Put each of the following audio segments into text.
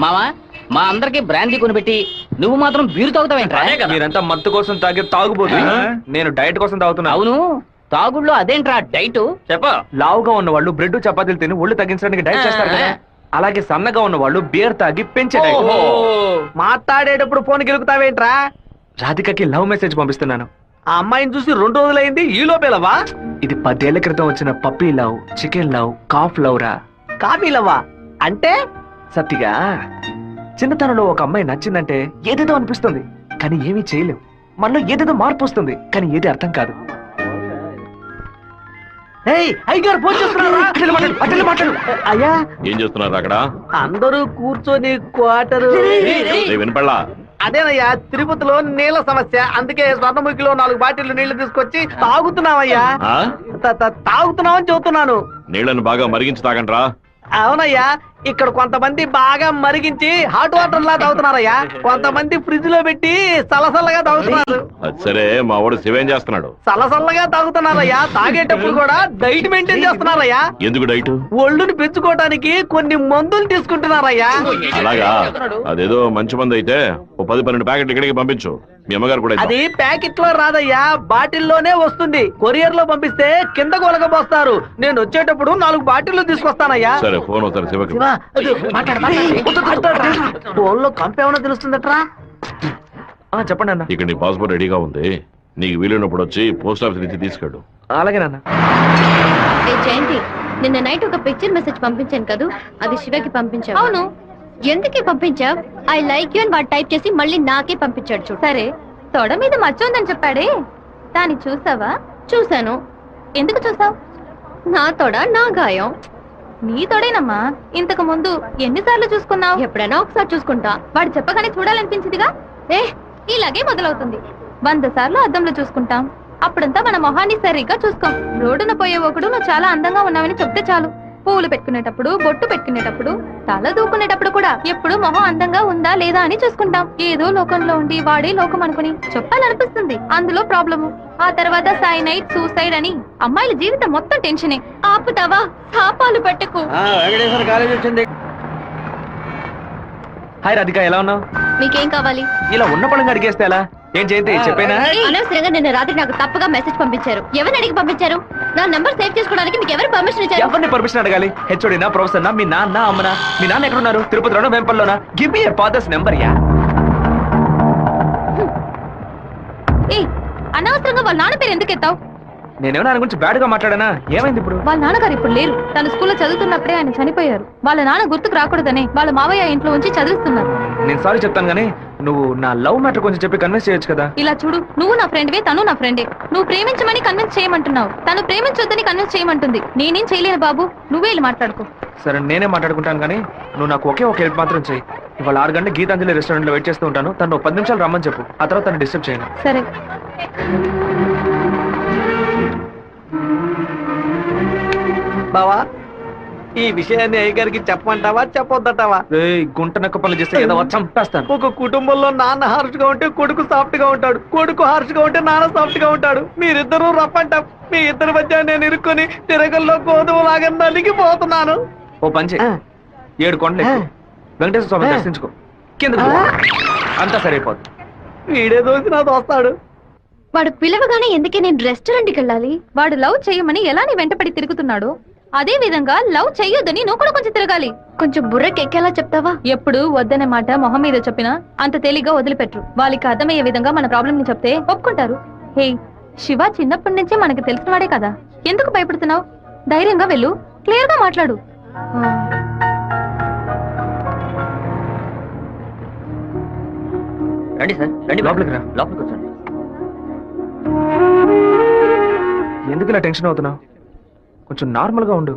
మావా మా అందరికి బ్రాందీ కొనిపెట్టి నువ్వు మాత్రం బీరు తాగుతావేంట్రా? మీరంతా మత్తు కోసం తాగే తాగుబోతు, నేను డైట్ కోసం తాగుతున్నా. అవును, తాగుళ్ళో అదేంట్రా డైట్? చెప్ప. లావుగా ఉన్న వాళ్ళు బ్రెడ్ చపాతీలు తిని ఒళ్ళు తగ్గించడానికి డైట్ చేస్తారు కదా, అలాగే సన్నగా ఉన్న వాళ్ళు బియర్ తాగి పెంచే డైట్. మాట్లాడేటప్పుడు ఫోన్ గెలుకుతావేంట్రా? రాధికకి లవ్ మెసేజ్ పంపిస్తున్నాను. ఆ అమ్మాయిని చూసి 2 రోజులైంది, ఈ లోపేలవా? ఇది 10 ఏళ్ల క్రితం వచ్చిన puppy love, chicken love, calf love రా. కాఫీలవ్వా అంటే? సత్తిగా చిన్నతనంలో ఒక అమ్మాయి నచ్చిందంటే ఏదేదో అనిపిస్తుంది, కానీ ఏమీ చేయలేం. మనలో ఏదేదో మార్పు వస్తుంది, కానీ ఏది అర్థం కాదు. అయ్యా ఏం చేస్తున్నారు అక్కడ? అందరూ కూర్చొని క్వార్టర్. వినపడలా? అదేనయ్యా, తిరుపతిలో నీళ్ళ సమస్య, అందుకే స్వర్ణముఖిలో 4 బాటిల్ నీళ్లు తీసుకొచ్చి తాగుతున్నామయ్యా. తాగుతున్నామని చెబుతున్నాను. నీళ్లను బాగా మరిగించి తాగండ్రా. అవునయ్యా, ఇక్కడ కొంతమంది బాగా మరిగించి హాట్ వాటర్ లా తాగుతున్నారయ్యా, కొంతమంది ఫ్రిడ్జ్ లో పెట్టి సలసల్లగా తాగుతున్నారు. అది సరే, మా వాడు శివేం చేస్తున్నాడు? సలసల్లగా తాగుతున్నారయ్యా. తాగేటప్పుడు కూడా డైట్ మెయింటైన్ చేస్తున్నారయ్యా. ఎందుకు డైట్? ఒళ్ళుని పెంచుకోవడానికి కొన్ని మందులు తీసుకుంటున్నారయ్యా. అలాగా? అదేదో మంచి మంది అయితే ఓ 10-12 ప్యాకెట్లు ఇక్కడికి పంపించు. మీ అమ్మగారు కూడా అది ప్యాకెట్ లో రాదయ్యా, బాటిల్లోనే వస్తుంది. కొరియర్ లో పంపిస్తే కింద గొలగబోస్తారు. నేను వచ్చేటప్పుడు 4 బాటిల్లు తీసుకొస్తానయ్యా. సరే, ఫోన్ అవుతారు శివకి. ఫోన్ లో కంపేమన్నా తెలుస్తుందట్రా? చెప్పండి అన్న. ఇక్కడ నీ పాస్పోర్ట్ రెడీగా ఉంది, నీకు వీలైనప్పుడు వచ్చి పోస్ట్ ఆఫీస్ నుంచి తీసుకెళ్ళు. అలాగే నాన్న. జయంతి, నిన్న నైట్ ఒక పిక్చర్ మెసేజ్ పంపించాను కదా, అది శివకి పంపించావు. అవును, ఎందుకే పంపించావు? ఐ లైక్ యూ అని వాడు టైప్ చేసి మళ్ళీ నాకే పంపించాడు. చూడు. సరే, తొడ మీద మచ్చ ఉందని చెప్పాడే, దాన్ని చూసావా? చూశాను. ఎందుకు చూసావు? నా తొడ నా గాయం. నీ తోడేనమ్మా. ఇంతకు ముందు ఎన్నిసార్లు చూసుకున్నావు? ఎప్పుడైనా ఒకసారి చూసుకుంటా. వాడు చెప్పగానే చూడాలనిపించిందిగా. ఇలాగే మొదలవుతుంది. 100 సార్లు అద్దంలో చూసుకుంటాం, అప్పుడంతా మన మొహాన్ని సరిగ్గా చూసుకోం. రోడ్డున పోయే ఒకడు నువ్వు చాలా అందంగా ఉన్నావని చెప్తే చాలు. పూలు పెట్టుకునేటప్పుడు, బొట్టు పెట్టుకునేటప్పుడు, తల దూకునేటప్పుడు కూడా ఎప్పుడు మొహం అందంగా ఉందా లేదా అని చూసుకుంటాం. ఏదో లోకంలో ఉండి వాడే లోకం అనుకుని చెప్పాలనిపిస్తుంది. అందులో ప్రాబ్లము. ఆ తర్వాత సైనైడ్, సూసైడ్ అని అమ్మాయిల జీవితం మొత్తం టెన్షనే. ఆపుతావా? శాపాలు పెట్టకు. వెంకటేశ్వర కాలేజ్ వచ్చింది. హాయ్ రాధిక, ఎలా ఉన్నావు? మీకేం కావాలి? ఇలా ఉన్న పడంగా అడిగేస్తే ఎలా? ఏం చేయండి చెప్పేనా? అనవసరంగా నిన్న రాత్రి నాకు తప్పుగా మెసేజ్ పంపించారు. ఎవరిని అడిగి పంపించారు? నా నంబర్ సేవ్ చేసుకోవడానికి మీకు ఎవరు పర్మిషన్ ఇచ్చారు? ఎవరిని పర్మిషన్ అడగాలి? హెచ్ఓడినా, ప్రొఫెసర్ నా, మీ నాన్న, అమ్మనా? మీ నాన్న ఎక్కడున్నారు? తిరుపతిలోనా, వెంపల్లోనా? Give me your father's number. Yeah. అనవసరంగా వాళ్ళ నాన్న పేరు ఎందుకు ఎత్తావు? నేనేమన్నా ఆయన గురించి బ్యాడ్ గా మాట్లాడానా? ఏమైంది ఇప్పుడు? వాళ్ళ నాన్నగారు ఇప్పుడు లేరు. తన స్కూల్లో చదువుతున్నప్పుడే ఆయన చనిపోయారు. వాళ్ళ నాన్న గుర్తుకు రాకూడదనే వాళ్ళ మావయ్య ఇంట్లో ఉంచి చదివిస్తున్నారు. నేను సారీ చెప్తాను గానీ నువ్వు నా లవ్ మ్యాటర్ కొంచెం చెప్పి కన్విన్స్ చేయొచ్చు కదా. ఇలా చూడు, నువ్వు నా ఫ్రెండ్వే, తను నా ఫ్రెండే. నువ్వు ప్రేమించమని కన్విన్స్ చేయమంటున్నావు, తను ప్రేమించొద్దని కన్విన్స్ చేయమంటుంది. నేనేం చేయలేను బాబు, నువ్వే వెళ్ళి మాట్లాడుకో. సరే, నేనే మాట్లాడుకుంటాను కానీ నువ్వు నాకు ఒకే ఒక హెల్ప్ మాత్రం చేయి. ఇవాళ 6 గంటల గీతాంజలి రెస్టారెంట్ లో వెయిట్ చేస్తూ ఉంటాను. తను 10 నిమిషాలు రమ్మని చెప్పు, ఆ తర్వాత తను డిస్టర్బ్ చేయను. సరే. బావా, ఈ విషయాన్ని అయ్యగారికి చెప్పమంటావా చెప్పొద్దటావా? గుంట నక్క పనులు చేస్తే ఏదో చంపేస్తాను. ఒక కుటుంబంలో నాన్న హార్ష్ గా ఉంటే కొడుకు సాఫ్ట్ గా ఉంటాడు, కొడుకు హార్ష్ గా ఉంటే నాన్న సాఫ్ట్ గా ఉంటాడు. మీరిద్దరూ రప్పంట. మీ ఇద్దరి మధ్య నేను ఇరుక్కొని తిరగల్లో గోధుమలాగా నలిగిపోతున్నాను. ఓ పంచే, 7 కొండలు ఎక్కు, వెంకటేశ్వర స్వామి దర్శించుకో, కింద అంతా సరైపోద్ది. వీడే దోసి నాతో వస్తాడు. వాడు పిలవగానే ఎందుకే నేను రెస్టారెంట్కి వెళ్ళాలి? వాడు లవ్ చేయమని ఎలా నీ వెంటపడి తిరుగుతున్నాడు, అదే విధంగా లవ్ చెయ్యొద్దని నువ్వు కూడా కొంచెం తిరగాలి. కొంచెం బుర్రకెక్కేలా చెప్తావా? ఎప్పుడు వద్దనే మాట మొహం మీద చెప్పినా అంత తేలిగ్గా వదిలిపెట్టరు. వాళ్ళకి అర్థమయ్యే విధంగా మన ప్రాబ్లం ని చెప్తే ఒప్పుకుంటారు. హే, శివ చిన్నప్పటి నుంచే మనకు తెలిసిన వాడే కదా, ఎందుకు భయపడుతున్నావు? ధైర్యంగా వెళ్ళు, క్లియర్ గా మాట్లాడు. రండి సార్, రండి. లోపలికి రా. లోపలికి వచ్చండి. ఎందుకు ఇలా టెన్షన్ అవుతున్నావు? కొంచెం నార్మల్ గా ఉండు.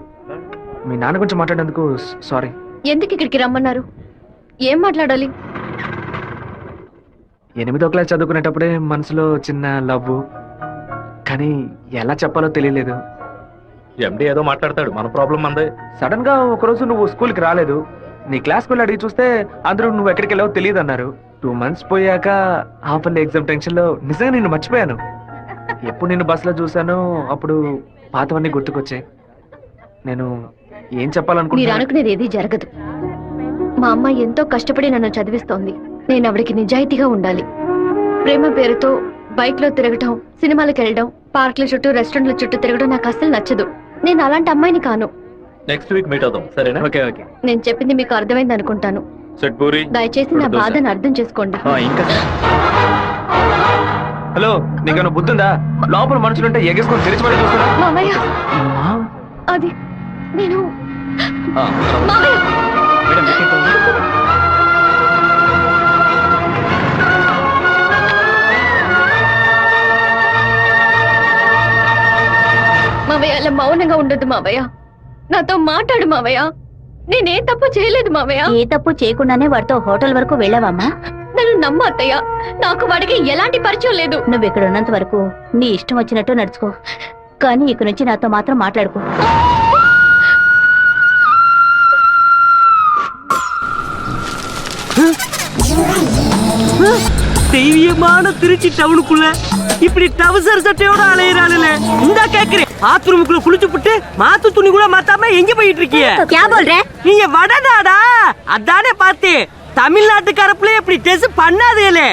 మీ నాన్న గురించి మాట్లాడేందుకు సారీ. ఎందుకు ఇక్కడికి రమ్మన్నారు? ఏం మాట్లాడాలి? 8వ క్లాస్ చదువుకునేటప్పుడే మనసులో చిన్న లవ్, కానీ ఎలా చెప్పాలో తెలియలేదు. ఎండి ఏదో మాట్లాడతాడు, మన ప్రాబ్లం మందే. సడన్ గా ఒకరోజు నువ్వు స్కూల్కి రాలేదు. నీ క్లాస్కి వెళ్ళి అడిగి చూస్తే అందరూ నువ్వు ఎక్కడికి వెళ్ళావో తెలియదు అన్నారు. 2 months పోయాక హాఫ్ ఇయర్లీ ఎగ్జామ్ టెన్షన్ లో నిజంగా నిన్ను మర్చిపోయాను. ఎప్పుడు నిన్ను బస్సులో చూసానో అప్పుడు పాతవన్నీ గుర్తుకొచ్చాయి. నేను ఏం చెప్పాలనుకుంటున్నా? మీరు అనుకునేది ఏది జరగదు. మా అమ్మ ఎంతో కష్టపడి నన్ను చదివిస్తోంది. నేను ఆవిడకి నిజాయితీగా ఉండాలి. ప్రేమ పేరుతో బైక్ లో తిరగటం, సినిమాలకు వెళ్ళడం, పార్కుల చుట్టూ రెస్టారెంట్ల చుట్టూ తిరగడం నాకు అస్సలు నచ్చదు. నేను అలాంటి అమ్మాయిని కాను. నెక్స్ట్ వీక్ మీట్ అవుతాం, సరేనా? Okay okay. నేను చెప్పింది మీకు అర్థమైంది అనుకుంటాను. సెట్ పూరి. దయచేసి నా బాధను అర్థం చేసుకోండి. ఇంకా హలో, నీకన్నా బుద్ధుందా? లోపల మనుషులుంటే ఎగేసుకొని తెరిచి పడి చూస్తున్నా. మామయ్య, అది నేను మామయ్య. మావయ్య, అలా మౌనంగా ఉండదు మావయ్య. నాతో మాట్లాడు మావయ్య. నేనే తప్పు చేయలేదు మావయ్య. ఏ తప్పు చేయకుండానే వాడితో హోటల్ వరకు వెళ్ళావమ్మా? నన్ను నమ్ము అత్తయ్య. నాకు వాడికి ఎలాంటి పరిచయం లేదు. నువ్వు ఇక్కడ ఉన్నంత వరకు నీ ఇష్టం వచ్చినట్టు నడుచుకో, కానీ ఇక నుంచి నాతో మాత్రం మాట్లాడుకో. தெய்வீகமான திருச்சி டவுனுக்குள்ள இப்படி டவுசர் சட்டையோட அலையிறாளே. இந்த கேக்குறேன், பாத்ரூமுக்குள்ள குளிச்சு புட்டு மாத்து துணி கூட மாத்தாம எங்க போயிட்டு இருக்கிய? क्या बोल रहे? நீங்க வடநாடா? அதானே பார்த்தேன். தமிழ்நாட்டுக்காரப்புல இப்படி டெஸ் பண்ணாதேலே.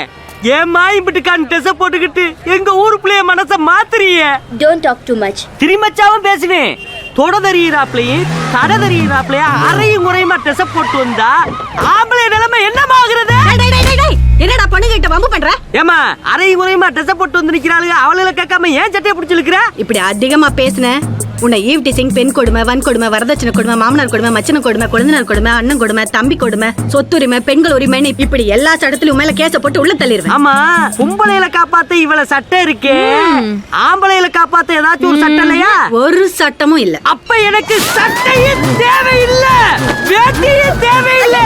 ஏமா இப்படிக்கான டெஸ் போட்டுக்கிட்டு எங்க ஊருக்குள்ளே மனச மாத்துறிய? Don't talk too much. திரும்பச்சாவும் பேசுவேன். தொடதறியிறாப்லையும் தடதறியிறாப்லையும் அறையும் குறையுமா டெஸ் போட்டு வந்தா ஆம்பளை நிலைமை என்னமாகிறது? என்னடா பொண்ணுகிட்ட வம்பு பண்ற? ஏமா அறையும் குறையுமா ட்ரெஸ் போட்டு வந்து நிக்கிறாளுங்க, அவளுகளை கேட்காம ஏன் சட்டையை பிடிச்சிருக்கிற? இப்படி அதிகமா பேசுன உன்னை ஈவ் டீசிங், பெண் கொடுமை, வன் கொடுமை, வரதட்சணை கொடுமை, மாமனார் கொடுமை, மச்சன கொடுமை, குழந்தைனார் கொடுமை, அண்ணன் கொடுமை, தம்பி கொடுமை, சொத்துரிமை, பெண்கள் உரிமைன்னு இப்படி எல்லா சட்டத்திலும் மேல கேச போட்டு உள்ள தள்ளிடுவேன். ஆமா, பொம்பளையில காப்பாத்த இவள சட்டை இருக்கே, ஆம்பளையில காப்பாத்த ஏதாச்சும் ஒரு சட்டை இல்லையா? ஒரு சட்டமும் இல்ல. அப்ப எனக்கு சட்டையும் தேவையில்லை, வேட்டியும் தேவையில்லை.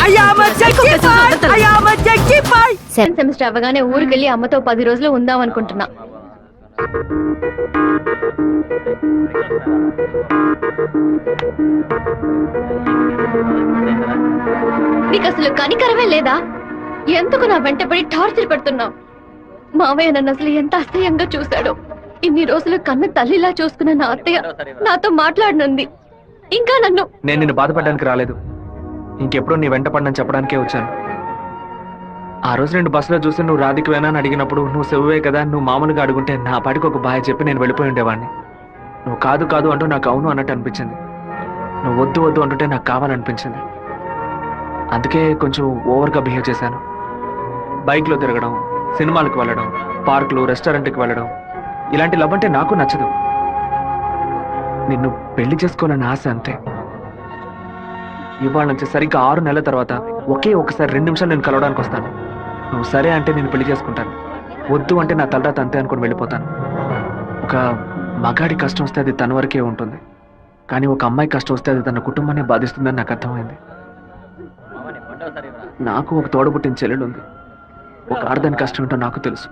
ஐயாம ஜக்கி பாய், ஐயாம ஜக்கி பாய். సెకండ్ సెమిస్టర్ అవగానే ఊరికెళ్ళి అమ్మతో 10 రోజులు ఉందాం అనుకుంటున్నా. నీకు అసలు కనికరమే లేదా? ఎందుకు నా వెంటపడి టార్చర్ పెడుతున్నావు? మావయ్య నన్ను అసలు ఎంత అసహ్యంగా చూశాడో. ఇన్ని రోజులు కన్న తల్లిలా చూసుకున్న నా అత్తయ్య నాతో మాట్లాడనుంది. ఇంకా నన్ను నేను నిన్ను బాధపడడానికి రాలేదు, ఇంకెప్పుడు నీ వెంట పడనని చెప్పడానికే వచ్చాను. ఆ రోజు నేను బస్సులో చూసి నువ్వు రాధికి వేనా అని అడిగినప్పుడు నువ్వు సెవ్వే కదా, నువ్వు మామూలుగా అడుగుంటే నా పాటికి ఒక బాయ్ చెప్పి నేను వెళ్ళిపోయి ఉండేవాడిని. నువ్వు కాదు కాదు అంటూ నాకు అవును అన్నట్టు అనిపించింది. నువ్వు వద్దు వద్దు అంటుంటే నాకు కావాలనిపించింది. అందుకే కొంచెం ఓవర్గా బిహేవ్ చేశాను. బైక్లో తిరగడం, సినిమాలకు వెళ్ళడం, పార్కులు, రెస్టారెంట్కి వెళ్ళడం, ఇలాంటి లవ్ అంటే నాకు నచ్చదు. నిన్ను పెళ్లి చేసుకోవాలని ఆశ అంతే. ఇవాళ నుంచి సరిగ్గా 6 నెలల తర్వాత ఒకే ఒకసారి 2 నిమిషాలు నేను కలవడానికి వస్తాను. నువ్వు సరే అంటే నేను పెళ్లి చేసుకుంటాను, వద్దు అంటే నా తలరాత అంతే అనుకుని వెళ్ళిపోతాను. ఒక మగాడి కష్టం వస్తే అది తన వరకే ఉంటుంది, కానీ ఒక అమ్మాయి కష్టం వస్తే అది తన కుటుంబాన్ని బాధిస్తుందని నాకు అర్థమైంది. నాకు ఒక తోడబుట్టిన చెల్లెలు ఉంది. ఒక ఆడదాని కష్టం ఏంటో నాకు తెలుసు.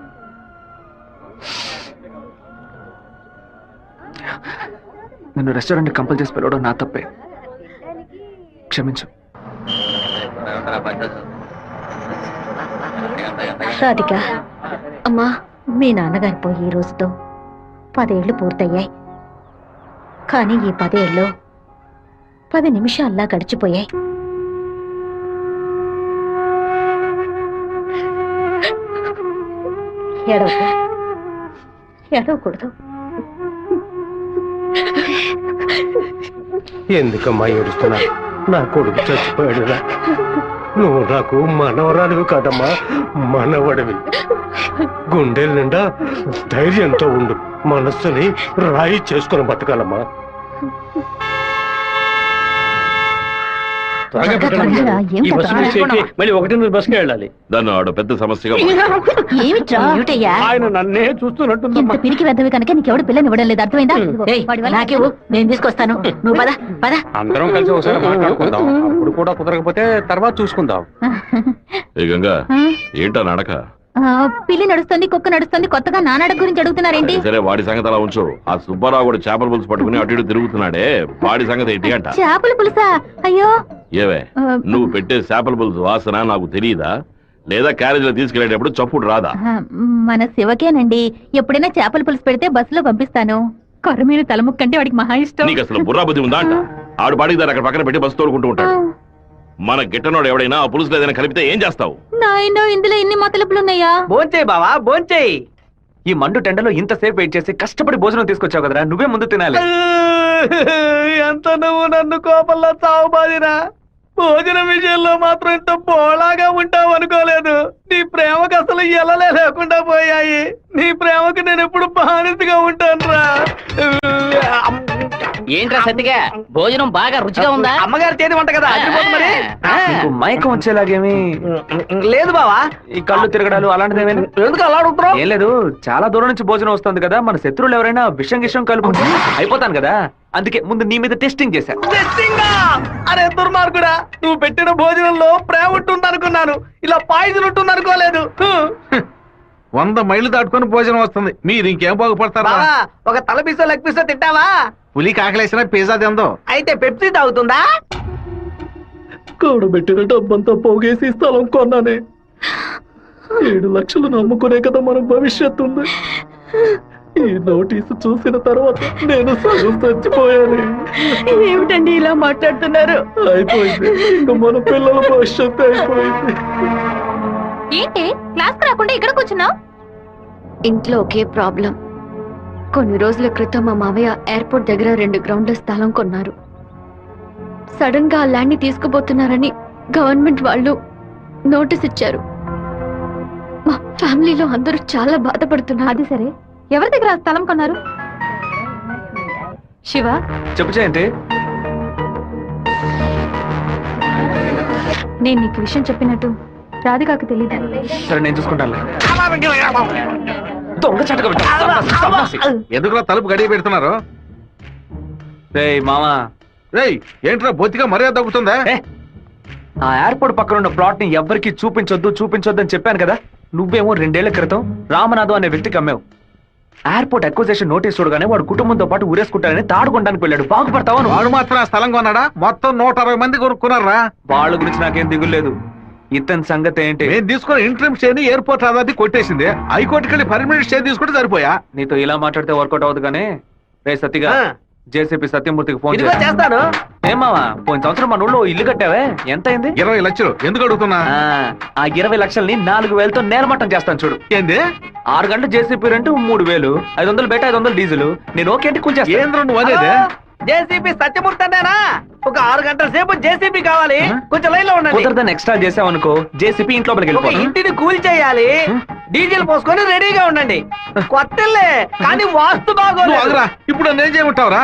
నిన్ను రెస్టారెంట్కి కంపల్ చేసి పిలవడం నా తప్పే, క్షమించు. రాధిక, అమ్మా, మీ నాన్నగారి పోయి ఈ రోజుతో 10 ఏళ్లు పూర్తయ్యాయి. కానీ ఈ 10 ఏళ్ళు 10 నిమిషాల్లా గడిచిపోయాయి. ఏడవకూడదు. ఎందుకమ్మా ఏడుస్తున్నా? నా కొడుకు చచ్చిపోయాడురా. నువ్వు నాకు మనవరాలివి కాదమ్మా, మనవడివి. గుండెల నిండా ధైర్యంతో ఉండు, మనస్సుని రాయి చేసుకుని బతకాలమ్మా. మళ్ళీ 1 బస్కి వెళ్ళాలి. దాన్ని ఆడ పెద్ద సమస్యగా ఏమిట్రా ఏమిటయ్యా? ఆయన నన్నే చూస్తున్నట్టుందమ్మా. ఇంత పిరికి వెద్దవి కనుక నీకెవడు పిల్లని ఇవ్వడం లేదు, అర్థమైందా? నాకేవు, నేను తీసుకొస్తాను, నువ్వు పద పద. అందరం కలిసి ఒకసారి మాట్లాడుకుందాం, అప్పుడు కూడా కుదరకపోతే తర్వాత చూసుకుందాం. ఏ గంగా, ఏంటా నడక? పిల్లి నడుస్తుంది, కుక్క నడుస్తుంది, కొత్తగా నానాడ గురించి అడుగుతున్నారేంటి? సరే, వాడి సంగతి అలా ఉంచు. ఆ సుబ్బారావు కూడా చేపల పులుసు పట్టుకుని అటు ఇటు తిరుగుతున్నాడే, వాడి సంగతి ఏంటి అంట? చేపల పులుసా? అయ్యో, ఏవే, నువ్వు పెట్టే చేపల పులుసు వాసన నాకు తెలియదా? లేదా క్యారేజీలో తీసుకెళ్లేటప్పుడు చప్పుడు రాదా? మన శివకేనండి, ఎప్పుడైనా చేపల పులుసు పెడితే బస్సులో పంపిస్తాను. కొర్రమీను తలముక్కంటే వాడికి మహా ఇష్టం. నీకు అసలు బుర్రా బుద్ధి ఉందా అంట? ఆడు పాడికి దాన్ని అక్కడ పక్కన పెట్టి బస్సు తోడుకుంటూ ఉంటాడు. మన గిట్టనోడు ఎవడైనా ఆ పులుసులో ఏదైనా కలిపితే ఏం చేస్తావు? నాయనో ఇందులో ఎన్ని మొదలుపులున్నాయా? భోంచేయి బావా భోంచేయి. ఈ మండు టెండలో ఇంతసేపు వెయిట్ చేసి కష్టపడి భోజనం తీసుకొచ్చావు కదరా, నువ్వే ముందు తినాలి. ఎంత నువ్వు నన్ను కోపంలో చావు బాదిరా. భోజనం విషయంలో మాత్రం ఇంత బోళాగా ఉంటావు అనుకోలేదు. నీ ప్రేమకు అసలు ఎలలే లేకుండా పోయాయి. నీ ప్రేమకు నేను ఎప్పుడు బానిసగా ఉంటాను రా. ఏంట్రా సత్తిగా భోజనం బాగా రుచిగా ఉందా? అమ్మగారు చేతి వంట కదా అదిరిపోతుంది మరి. నీకు మైకం వచ్చేలాగేమి లేదు బావా. ఈ కళ్ళు తిరగడాలు అలాంటిదేమైనా? ఎందుకు అలా అడుగుతున్నావు? ఏం లేదు, చాలా దూరం నుంచి భోజనం వస్తుంది కదా, మన శత్రువులు ఎవరైనా విషం గిషం కలుపుకుంటే అయిపోతాను కదా, అందుకే ముందు నీ మీద టెస్టింగ్ చేశా. అరే దుర్మార్గుడా, నువ్వు పెట్టిన భోజనంలో ప్రేమ ఉంటుంది అనుకున్నాను, ఇలా పాయిజన్ ఉంటుంది అనుకోలేదు. 100 మైళ్ళు దాటుకొని భోజనం వస్తుంది, మీరు ఇంకేం బాగుపడతారా? ఒక తల పీసో లెగ్ పీసో తింటావా? పులి కాకలేసిన పిజ్జా తిందో. అయితే పెప్సీ తాగుతుందా? కూడబెట్టిన డబ్బంతా పోగేసి స్థలం కొన్నానే. 7 లక్షలు నమ్ముకునే కదా మన భవిష్యత్తు ఉంది. ఈ నోటీసు చూసిన తర్వాత నేను సగం చచ్చిపోయాను. ఏమిటండి ఇలా మాట్లాడుతున్నారు? అయిపోయింది, ఇంకా మన పిల్లల భవిష్యత్తు అయిపోయింది. ఏంటి క్లాస్ రాకుండా ఇక్కడ కూర్చున్నావు? ఇంట్లో ఒకే ప్రాబ్లం. కొన్ని రోజుల క్రితం మా మావయ్య ఎయిర్పోర్ట్ దగ్గర 2 గ్రౌండ్ల స్థలం కొన్నారు. సడన్ గా ఆ ల్యాండ్ ని తీసుకుపోతున్నారని గవర్నమెంట్ వాళ్ళు నోటీస్ ఇచ్చారు. మా ఫ్యామిలీలో అందరూ చాలా బాధపడుతున్నారు. అది సరే, ఎవరి దగ్గర ఆ స్థలం కొన్నారు? శివ, చెప్పు చేయండి. నేను నీకు విషయం చెప్పినట్టు రాధికాకు తెలీదు. సరే నేను చూసుకుంటాను. దొంగ చటక పెట్టు. సన్నాసి. ఎందుకులా తలుపు గడియ పెడుతున్నారు? రేయ్ మామా, రేయ్ ఏంట్రా బొత్తిగా మర్యాద తగ్గుతుందా? ఆ ఎయిర్పోర్ట్ పక్కన ఉన్న ప్లాట్ ని ఎవ్వరికి చూపించొద్దు అని చెప్పాను కదా. నువ్వేమో 2 ఏళ్ల క్రితం రామనాథం అనే వ్యక్తికి అమ్మావు. ఎయిర్పోర్ట్ అక్విజిషన్ నోటీస్ చూడగానే వాడు కుటుంబంతో పాటు ఊరేసుకుంటారని తాడుకోవడానికి వెళ్ళాడు. బాగుపడతావా? వాడు మాత్రం ఆ స్థలం కొన్నాడా? మొత్తం 160 మంది కొనుక్కున్నారా? వాళ్ళ గురించి నాకేం దిగులేదు. ఇతని సంగతి ఏంటి? నేను తీసుకున్న ఇంట్రీమ్ స్టే ని ఎయిర్పోర్ట్ అథారిటీ కొట్టేసింది. హైకోర్టుకి వెళ్ళి పర్మనెంట్ స్టే తీసుకుంటే సరిపోయా. నీతో ఇలా మాట్లాడితే వర్కౌట్ అవుతుంది కానీ రే సత్తిగా, జేసీపీ సత్యమూర్తికి ఫోన్ చేస్తాను. ఏమావా, పోయిన సంవత్సరం మన ఊళ్ళో ఇల్లు కట్టావే, ఎంత అయింది? 20 లక్షలు. ఎందుకు అడుగుతున్నా? ఆ 20 లక్షల్ని 4,000తో నేలమట్టం చేస్తాను చూడు. ఏంది? 6 గంటలు జేసీపీ రెంట్ 3,000, 500 బయట 500 డీజిల్. నేను ఓకే అంటే కూర్చేస్తా. ఏంద్ర నువ్వు అనేది? జేసీబీ సత్యమూర్తి అన్నానా? ఒక 6 గంటల సేపు జేసీబీ కావాలి, కొంచెం లైన్ లో ఉండండి. కుదరదని ఎక్స్ట్రా చేసావనుకో జేసీపీ ఇంట్లో ఒక ఇంటిని కూల్ చేయాలి, డీజిల్ పోసుకొని రెడీగా ఉండండి. కొత్తలే కానీ వాస్తు బాగోలేదు. ఇప్పుడు నేను చేయమంటావురా?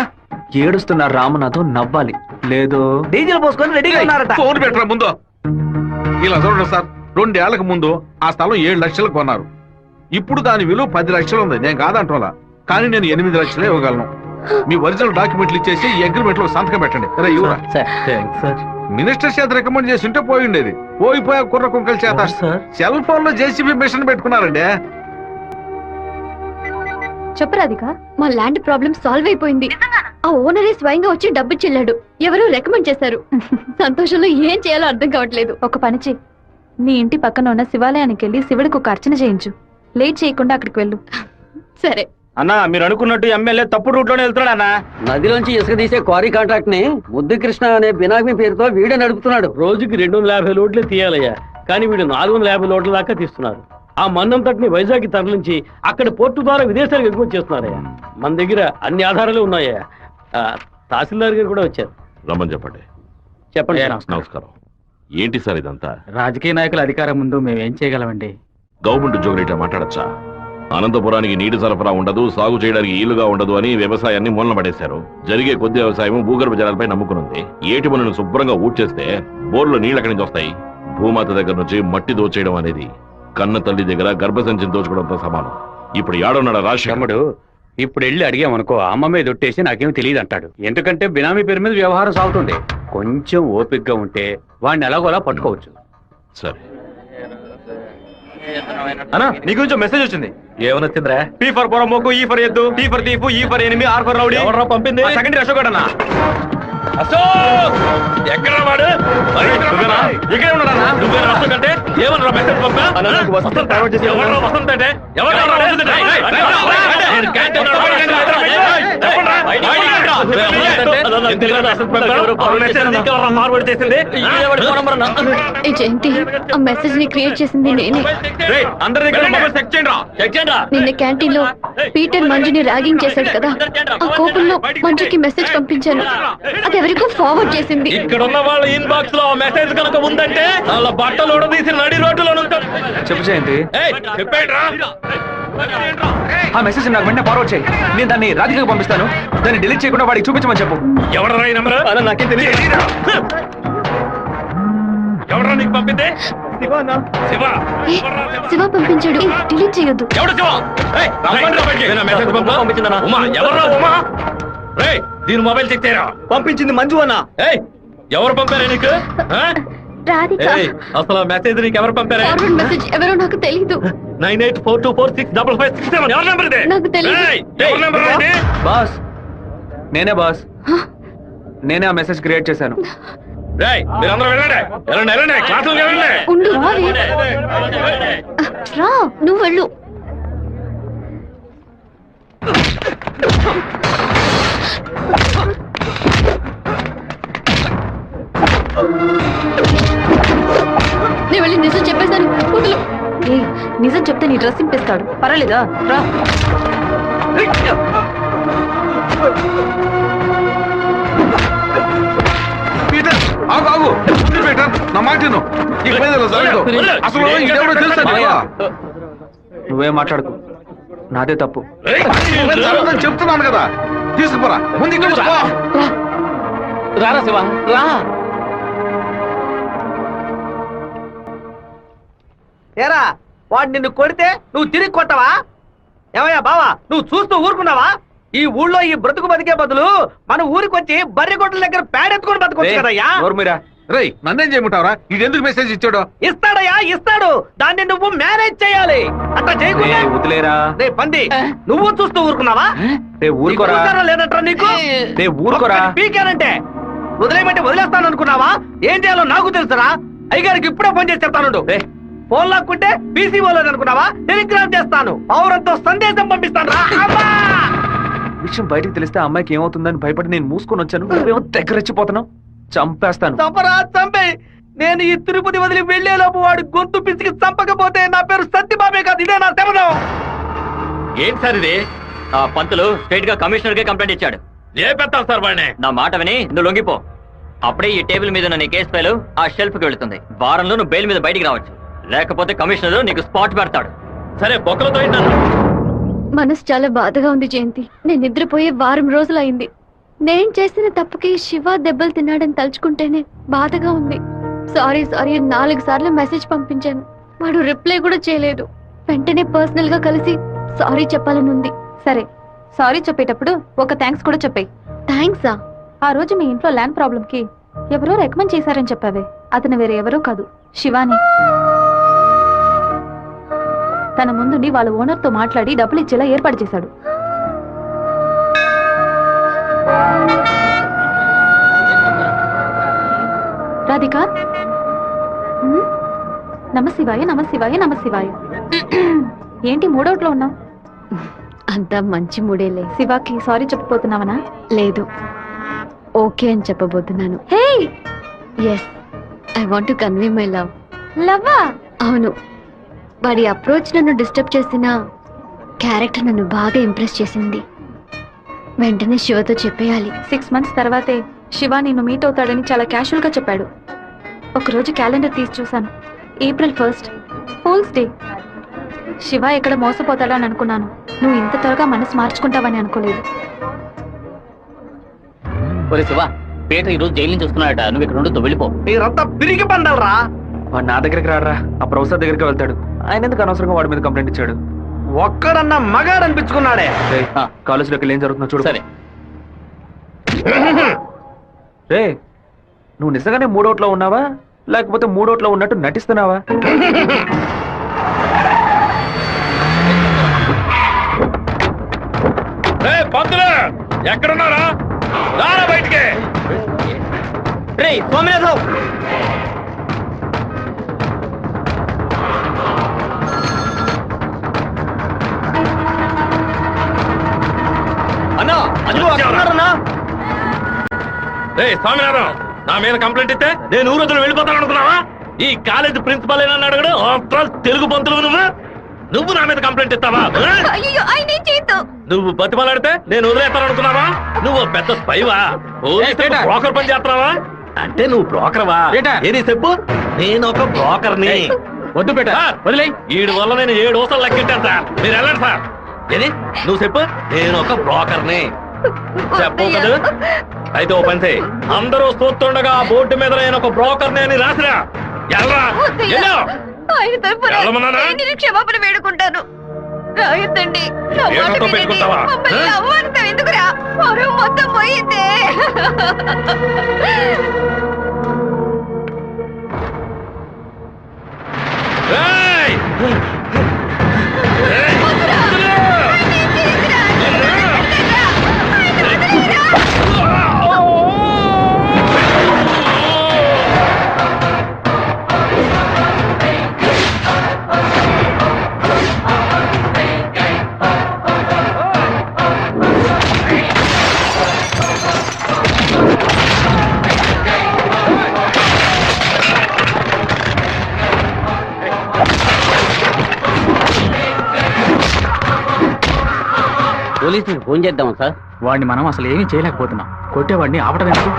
ఏడుస్తున్నారు రామనాథం, నవ్వాలి. లేదు డీజిల్ పోసుకొని రెడీగా ఉన్నారట. ఫోన్ పెట్టరా ముందు. ఇలా చూడండి సార్, 2 ఏళ్లకు ముందు ఆ స్థలం 7 లక్షలు కొన్నారు. ఇప్పుడు దాని విలువ 10 లక్షలు ఉంది. నేను కాదంటోలా, కానీ నేను 8 లక్షలే ఇవ్వగలను. మీ ఒరిజినల్ డాక్యుమెంట్లు ఇచ్చేసి ఈ అగ్రిమెంట్ లో సంతకం పెట్టండి. మినిస్టర్ చేత రికమెండ్ చేసి ఉంటే పోయి ఉండేది. పోయిపోయా కుర్ర కుంకల చేత సెల్ ఫోన్ లో జేసీబీ మిషన్ పెట్టుకున్నారండి. చెప్పు రాధిక, మా ల్యాండ్ ప్రాబ్లం సాల్వ్ అయిపోయింది. ఆ ఓనరే స్వయంగా వచ్చి డబ్బు చెల్లాడు. ఎవరు రికమెండ్ చేశారు. సంతోషంలో ఏం చేయాలో అర్థం కావట్లేదు. ఒక పని చెయ్యి, నీ ఇంటి పక్కన ఉన్న శివాలయానికి వెళ్ళి శివుడికి ఒక అర్చన చేయించు. లేట్ చేయకుండా అక్కడికి వెళ్ళు. సరే అన్నా, మీరు అనుకున్నట్టు ఎమ్మెల్యే తప్పుడు రూట్ లోనే వెళ్తున్నాడు అన్న. నదిలోంచి ఇసుక తీసే క్వారీ కాంట్రాక్ట్ ని ముద్దు కృష్ణ అనే బినామీ పేరుతో వీడే నడుపుతున్నాడు. రోజుకి 250 లోడ్లే తీయాలయ్యా, కానీ వీడు 450 లోడ్ల దాకా తీస్తున్నారు. ఆ మందం తట్టుని వైజాగ్ తరలించి అక్కడ పోర్టు ద్వారా విదేశాలకు ఎగుమతి చేస్తున్నారయ్యా. మన దగ్గర అన్ని ఆధారాలు ఉన్నాయా. తహసీల్దార్ గారు కూడా వచ్చారు. రమ్మని చెప్పండి. చెప్పండి. నమస్కారం. ఏంటి సార్ ఇదంతా? రాజకీయ నాయకుల అధికారం ముందు మేమేం చేయగలమండి? గవర్నమెంట్ ఉద్యోగులు ఇట్లా మాట్లాడచ్చా? అనంతపురానికి నీటి సరఫరా ఉండదు, సాగు చేయడానికి ఈలుగా ఉండదు అని వ్యవసాయాన్ని మూలన పడేశారు. జరిగే కొద్ది వ్యవసాయం భూగర్భ జలాలపై నమ్ముకునుంది. ఏటి మనను శుభ్రంగా ఊడ్చేస్తే బోర్లో నీళ్ళు ఎక్కడి నుంచి వస్తాయి? భూమాత దగ్గర నుంచి మట్టి దోచేయడం అనేది కన్న తల్లి దగ్గర గర్భసంచిని దోచుకోవడంతో సమానం. ఇప్పుడు ఏడున్నాడు రాష్ట్రముడు? ఇప్పుడు వెళ్ళి అడిగామనుకో అమ్మ మీద ఒట్టేసి నాకేం తెలియదు అంటాడు. ఎందుకంటే బినామీ పేరు మీద వ్యవహారం సాగుతుంది. కొంచెం ఓపికగా ఉంటే వాడిని ఎలాగోలా పట్టుకోవచ్చు. సరే అన్నా, నీ గురించి మెసేజ్ వచ్చింది. ఏమనొచ్చిందిరా? పీ ఫర్ పొరమోకు, ఈ ఫర్ ఎద్దు, tea for thief, E for enemy, R for rowdy. ఎవరా పంపింది? సెకండరీ అశోక్ అన్న. అశోక్ ఎక్కడ వాడు? ఇక్కడే ఉన్నాడన్నా. నువ్వేనా అశోక్ అంటే? ఏమన్నా మెసేజ్ పంపా? వసంత్ అంటే ఎవరు? ఏ జయంతి, ఆ మెసేజ్ ని క్రియేట్ చేసింది నేనే. నిన్న క్యాంటీన్ లో పీటర్ మంజుని ర్యాగింగ్ చేశాడు కదా, ఆ కోపంలో మంజుకి మెసేజ్ పంపించాను. అది ఎవరికో ఫార్వర్డ్ చేసింది. ఇక్కడ ఉన్న వాళ్ళ ఇన్బాక్స్ లో మెసేజ్ కనుక ఉందంటే వాళ్ళ బట్టలు తీసి నడి రోడ్డులో చెప్పు జయంతి. ఆ మెసేజ్ నాకు వెంటనే ఫార్వర్డ్ చేయి. నేను దాన్ని రాధికకు పంపిస్తాను. దాన్ని డిలీట్ చేయకుండా వాడికి చూపించమని చెప్పు. ఎవడరా ఈ నంబర్? నాకేం తెలియదు. ఎవడరా నీకు పంపింది? శివ. శివ పంపించాడు. డిలీట్ చేయొద్దు. ఎవడు శివ? మెసేజ్ పంపించిందన్నా. ఉమా ఎవర్రా ఉమా? రేయ్ దీని మొబైల్ చెక్ చేయరా. పంపించింది మంజు అన్న. ఏయ్ ఎవరు పంపారా నీకు? రాధిక. అసలు మెసేజ్ నీకు ఎవరు పంపారా? ఫార్వర్డ్ మెసేజ్ ఎవరో నాకు తెలీదు. 9842465567 ఎవరి నంబర్ ఇది? నాకు తెలీదు. ఎవరి నంబర్ ఇది? బాస్ నేనే బాస్. నేనే ఆ మెసేజ్ క్రియేట్ చేశాను. రేయ్ మీరందరూ వెళ్ళండి. వెళ్ళండి వెళ్ళండి క్లాసులకు వెళ్ళండి. ఉండు రా, నువ్వు వెళ్ళు. నేను వెళ్ళి నిజం చెప్పేశాను. వదులు. నిజం చెప్తే నీ డ్రెస్ చింపేస్తాడు. పర్వాలేదా? రా. పీటర్ ఆగు ఆగు. పీటర్ నా మాట విను. ఈ పని ఇలా జరగదు. అసలు ఇదెవడో తెలుసా నీకు? నువ్వేం మాట్లాడుకో, నాదే తప్పు. జరగదని చెప్తున్నాను కదా. తీసుకుపోరా ముందు ఇక్కడ నుంచి పో. రారా శివ రా. ఏరా వాడు నిన్ను కొడితే నువ్వు తిరిగి కొట్టవా? ఏమయ్యా బావా, నువ్వు చూస్తూ ఊరుకున్నావా? ఈ ఊళ్ళో ఈ బ్రతుకు బతికే బదులు మన ఊరికి వచ్చి బర్రె కొట్టల దగ్గర పేడెత్తుకొని బతకొచ్చు కదయ్యా. రేయ్ నన్నేం చేయమంటావరా? ఇది ఎందుకు మెసేజ్ ఇచ్చాడు? ఇస్తాడయ్యా ఇస్తాడు. దాన్ని నువ్వు మేనేజ్ చేయాలి. అట్లా చేయకుండా వదిలేరా. రే పంది, నువ్వు చూస్తూ ఊరుకున్నావా? ఊరుకోరా. లేదంటారా నీకు? ఊరుకోరా. పీకానంటే వదిలేయమంటే వదిలేస్తాను అనుకున్నావా? ఏం చేయాలో నాకు తెలుసురా. అయ్యగారికి ఇప్పుడే ఫోన్ చేసి చెప్తాను. ఫోన్ లాక్కుంటే పీసీ పోలేదు అనుకున్నావా? టెలిగ్రామ్ చేస్తాను. పౌరంతో సందేశం పంపిస్తాను రా. విషయం బయటికి తెలిస్తే అమ్మాయికి ఏమవుతుందని భయపడి నేను మూసుకొని వచ్చాను. నువ్వేమో దగ్గర రెచ్చిపోతున్నావు. చంపేస్తాను. చంపరా చంపే. నేను ఈ తిరుపతి వదిలి వెళ్లేలోపు వాడు గొంతు పిసికి చంపకపోతే నా పేరు సత్యబాబే కాదు. ఇదే నా శపథం. ఏంటి సార్ ఇది? ఆ పంతులు స్ట్రైట్ గా కమిషనర్ కే కంప్లైంట్ ఇచ్చాడు. ఏ పెడతాం సార్ వాడిని? నా మాట విని నువ్వు లొంగిపో. అప్పుడే ఈ టేబుల్ మీద ఉన్న నీ కేసు ఫైలు ఆ షెల్ఫ్ కి వెళుతుంది. వారంలో నువ్వు బెయిల్ మీద బయటికి రావచ్చు. లేకపోతే కమిషనర్ నీకు స్పాట్ పెడతాడు. సరే బొక్కలతో ఏంటన్నా? మనసు చాలా బాధగా ఉంది జయంతి. నేను నిద్రపోయే వారం రోజులైంది. నేను చేసిన తప్పుకి శివ దెబ్బలు తిన్నాడని తలుచుకుంటేనే బాధగా ఉంది. సారీ సారీ 4 సార్లు మెసేజ్ పంపించాను. వాడు రిప్లై కూడా చేయలేదు. వెంటనే పర్సనల్ గా కలిసి సారీ చెప్పాలని ఉంది. సరే సారీ చెప్పేటప్పుడు ఒక థ్యాంక్స్ కూడా చెప్పాయి. థ్యాంక్సా? ఆ రోజు మీ ఇంట్లో ల్యాండ్ ప్రాబ్లం కి ఎవరో రికమెండ్ చేశారని చెప్పావే, అతను వేరే ఎవరో కాదు, శివాని. తన ముందుండి వాళ్ళ ఓనర్ తో మాట్లాడి డబ్బులు ఇచ్చేలా ఏర్పాటు చేశాడు. రాధిక, నమశివాయ నమశివాయ నమశివాయ. ఏంటి మూడోట్లో ఉన్నావు? అంతా మంచి మూడేలే. శివాకి సారీ చెప్పబోతున్నావనా? లేదు, ఓకే అని చెప్పబోతున్నాను. Hey yes, I want to convey my love. లవ్వా? అవును. వాడి అప్రోచ్ నన్ను డిస్టర్బ్ చేసిన క్యారెక్టర్ నన్ను బాగా ఇంప్రెస్ చేసింది. వెంటనే శివతో చెప్పేయాలి. 6 months తర్వాతే శివ నిన్ను మీట్ అవుతాడని చాలా క్యాషువల్ గా చెప్పాడు. ఒకరోజు క్యాలెండర్ తీసి చూశాను. April 1st, fools day. Shiva ఎక్కడ మోసపోతాడని అనుకున్నాను. నువ్వు ఇంత త్వరగా మనసు మార్చుకుంటావని అనుకోలేదు. ఒరే శివ, పీటర్ ఈ రోజు జైలు నుంచి వస్తున్నాడట. నువ్వు ఇక్కడ ఉండొద్దు, వెళ్ళిపో. మీరంతా పిరిగి పండాలరా. వాడు నా దగ్గరికి రారా. ఆ ప్రొఫెసర్ దగ్గరికి వెళ్తాడు. ఆయన ఎందుకు అనవసరంగా వాడి మీద కంప్లైంట్ ఇచ్చాడు? ఒక్కడన్నా మగాడు అనిపించుకున్నాడే. కాలేజీలోకి ఏం జరుగుతుందో చూడు. సరే. రే, నువ్వు నిజంగానే మూడోట్లో ఉన్నావా లేకపోతే మూడోట్లో ఉన్నట్టు నటిస్తున్నావా? పంతులు ఎక్కడున్నారా? రారా బయటికి. రే సోమనాథం, అన్నా అన్నా స్వామినారాయణ, నా మీద కంప్లైంట్ ఇస్తే నేను ఊరు వదిలి వెళ్ళిపోతాను అనుకున్నావా? ఈ కాలేజ్ ప్రిన్సిపల్ ఏనా అడగడు? తెలుగు పంతులు నువ్వు నా మీద కంప్లైంట్ ఇస్తావా? నువ్వు బతిమలాడితే నేను వదిలేస్తాను అనుకున్నావా? నువ్వు పెద్ద స్పైవా? బ్రోకర్ పని చేస్తున్నావా? అంటే నువ్వు బ్రోకర్వా? ఏది చెప్పు. నేను ఒక బ్రోకర్ని. వద్దు బేట, వదిలే. వీడి వల్ల నేను 7 ఊసలు లెక్కింటాను సార్. మీరు వెళ్ళండి సార్. ఏది నువ్వు చెప్పు. నేను ఒక బ్రోకర్ని చెప్పు కదా. అయితే ఓ పని చేయి, అందరూ చూస్తుండగా బోర్డు మీద నేను ఒక బ్రోకర్ని అని రాసిరా. క్షమాపణ వేడుకుంటాను. రాయొద్దండి. పెట్టుకుంటావా? ఎందుకురా మొత్తం పోయిందే. పోలీసులకు ఫోన్ చేద్దాం సార్. వాడిని మనం అసలు ఏమీ చేయలేకపోతున్నాం. కొట్టేవాడిని ఆపడం ఎందుకు?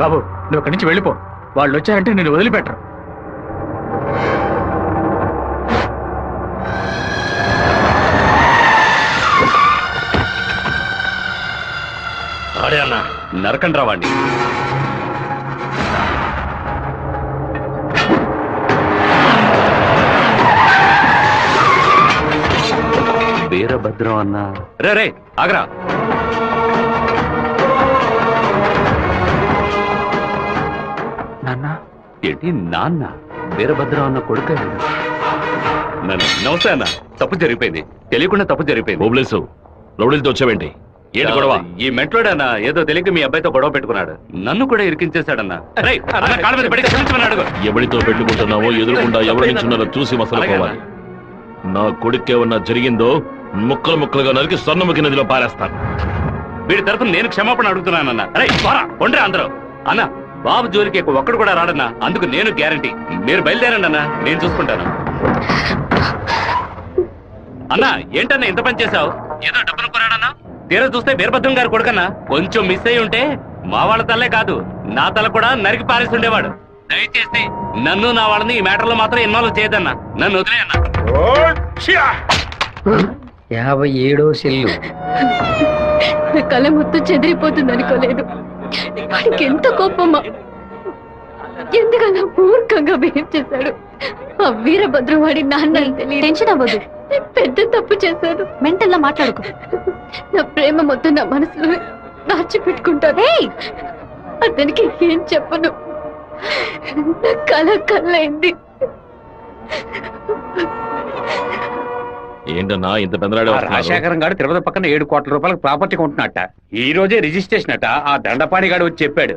బాబు, నువ్వు అక్కడి నుంచి వెళ్ళిపో. వాళ్ళు వచ్చారంటే నేను వదిలిపెట్టరు. ఆడే అన్న నరకండి రావాడిని. వీరభద్రం అన్న. రే ఆగరా. నాన్న ఏంటి నాన్న? వీరభద్రం అన్న కొడుకు. నమస్తే అన్న. తప్పు జరిగిపోయింది, తెలియకుండా తప్పు జరిగిపోయింది. ఓబ్లేసు, రౌడీలతో వచ్చావేంటి? ఏంటి గొడవ? ఈ మెంట్లోడన్నా ఏదో తెలియక మీ అబ్బాయితో గొడవ పెట్టుకున్నాడు. నన్ను కూడా ఇరికించేశాడన్నా. ఎవరితో పెట్టుకుంటున్నావో ఎదురుకుండా ఎవరు నిల్చున్నారో చూసి మసలుకోవాలి. నా కొడుకేమన్నా జరిగిందో ముక్కలు ముక్కలుగా నరికి స్వర్ణముఖి నదిలో పారేస్తాను. వీడి తరఫున నేను క్షమాపణ అడుగుతున్నానన్నా. కొండ్రే అందరూ. అన్న, బాబు జోలికి ఒక్కడు కూడా రాడన్నా. అందుకు నేను గ్యారంటీ. మీరు బయలుదేరండి అన్నా, నేను చూసుకుంటాను. అన్నా, ఏంటన్నా ఇంత పని చేశావు? ఏదో డబ్బులు కొరాడన్నా. తీరా చూస్తే వీరభద్రం గారు కొడుకన్నా. కొంచెం మిస్ అయి ఉంటే మా వాళ్ళ తల్లే కాదు, నా తల కూడా నరికి పారేసి ఉండేవాడు. దయచేసి నన్ను నా వాళ్ళని ఈ మ్యాటర్లో మాత్రం ఇన్వాల్వ్ చేయదన్నా. నన్ను వదిలేయన్నా. 57వ సెల్లు. నా కళ మొత్తం చెదిరిపోతుంది అనుకోలేదు. వాడికి ఎంత కోపమా, ఎందుకన్నా మూర్ఖంగా బిహేవ్ చేశాడు. ఆ వీరభద్రం వాడి నాన్న. టెన్షన్ అవ్వదు, పెద్ద తప్పు చేశాడు. మెంటల్లా మాట్లాడుకో. నా ప్రేమ మొత్తం నా మనసులో దాచిపెట్టుకుంటాను. అతనికి ఏం చెప్పను. నా కళ కళ్ళైంది. ఏంటన్నా ఇంత పెందలాడే? రాజశేఖరం గారు తిరుపతి పక్కన 7 కోట్ల రూపాయలకు ప్రాపర్టీ కొంటున్నట్ట. ఈ రోజే రిజిస్ట్రేషన్ అట. ఆ దండపాణి గారు వచ్చి చెప్పాడు.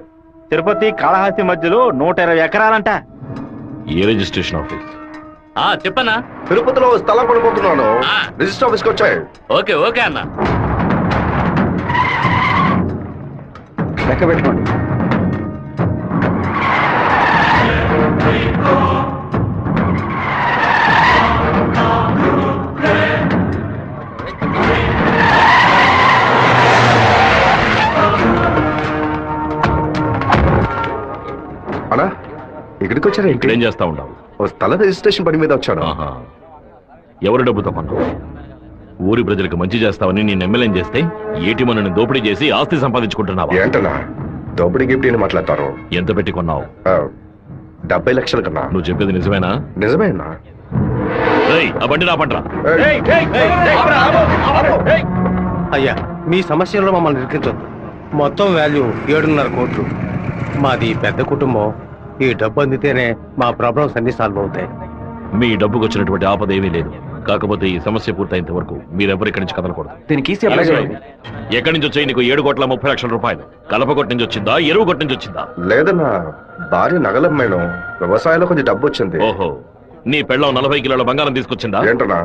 తిరుపతి కాళహస్తి మధ్యలో 120 ఎకరాలంట. ఏ రిజిస్ట్రేషన్ ఆఫీస్? చెప్పన్నా. తిరుపతిలో స్థలం పడిపోతున్నాను. రిజిస్టర్ ఆఫీస్కి వచ్చాయి. ఓకే ఓకే అన్న. లెక్క పెట్టుకోండి. ఇక్కడికి వచ్చారా ఇక్కడ ఏం చేస్తా ఉండవు? ఓ స్థల రిజిస్ట్రేషన్ పని మీద వచ్చాను. ఆహా. ఎవరి డబ్బుతో కొన్నావు? ఊరి ప్రజలకు మంచి చేస్తావని నేను ఎమ్మెల్యేం చేస్తే ఏటిమనని దోపిడీ చేసి ఆస్తి సంపాదించుకుంటున్నావా? ఏంటన్నా దోపిడీ గిఫ్ట్ అని మాట్లాడతారు? ఎంత పెట్టి కొన్నావు? 70 లక్షల కన్నా. నువ్వు చెప్పేది నిజమేనా? నిజమేనా? రేయ్, ఆ బండి నా పంటరా. అయ్యా మీ సమస్యలో మమ్మల్ని ఇరికించొద్దు. మొత్తం వాల్యూ 7.5 కోట్లు. మాది పెద్ద కుటుంబం. ఈ డబ్బు అందితేనే మా ప్రాబ్లమ్స్ అన్ని సాల్వ్ అవుతాయి. మీ డబ్బుకు వచ్చినటువంటి ఆపద ఏమీ లేదు. కాకపోతే ఈ సమస్య పూర్తయినంత వరకు మీరెవరు ఇక్కడి నుంచి కదలకూడదు. దీనికి ఈసీ అప్లై చేయండి. ఎక్కడి నుంచి వచ్చాయి నీకు 7,30,00,000 రూపాయలు? కలపకొట్టి నుంచి వచ్చిందా, ఎరువు కొట్టి నుంచి వచ్చిందా? లేదన్నా, భార్య నగలం మేడం. వ్యవసాయంలో కొంచెం డబ్బు వచ్చింది. ఓహో, నీ పెళ్ళం 40 కిలోల బంగారం తీసుకొచ్చిందా? ఏంటన్నా